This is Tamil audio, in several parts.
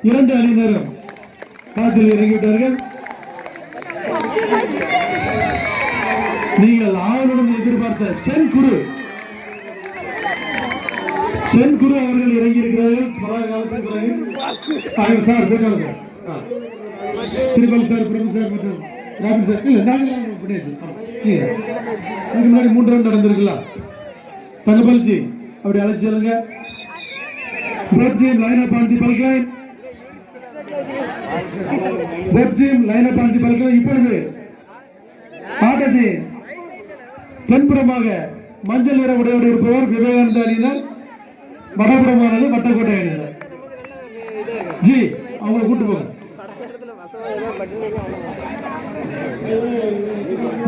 இரண்டு அணியினரும் களத்தில் இறங்கிவிட்டார்கள். நீங்கள் ஆவலுடன் எதிர்பார்த்த சென் குரு அவர்கள் இறங்கியிருக்கிறார்கள். பல காலத்துக்கு பிறகு சார் பேசுவாங்க. சிறுபால் சார், பிரபு சார் மற்றும் ராபின் சார். இல்லை, நாங்கள் பண்ணியாச்சு. முன்னாடி 3 ரவுண்ட் நடந்திருக்கலாம். தங்கபால்ஜி அப்படி அழைச்சி சொல்லுங்க. Both team line up on the ball line. Both team line up on the ball line. இப்பொழுது ஆட்டத்தை தென்புறமாக மஞ்சள் நிற உடையோடு இருப்பவர் விவேகானந்த அணியினர், வடபுறமானது வட்டக்கோட்டை அணியினர். ஜி அவங்களை கூட்டு போங்க.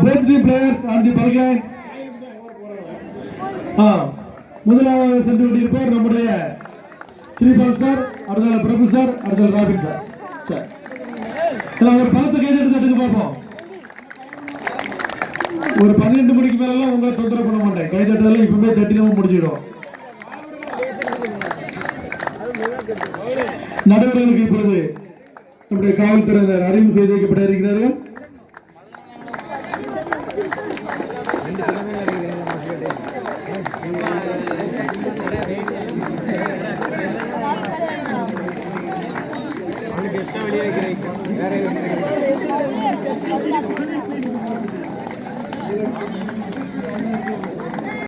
Both team players on the ball line. முதலாவது சென்று கொண்டிருப்பவர் நம்முடைய ஸ்ரீபால் சார், அடுத்த பிரபு சார், அடுத்த ராபின் சார். ஒரு பலத்தை கைதட்டு தட்டுக்கு பார்ப்போம். ஒரு 12 மணிக்கு மேலாம் உங்களை தொந்தரவு பண்ண மாட்டேன். கைதட்டெல்லாம் இப்பவே தட்டி நம்ம முடிச்சிடும். நடுவர்களுக்கு இப்பொழுது நம்முடைய காவல்துறையினர் அறிமுகம் செய்து வைக்கப்பட இருக்கிறார்கள். வேற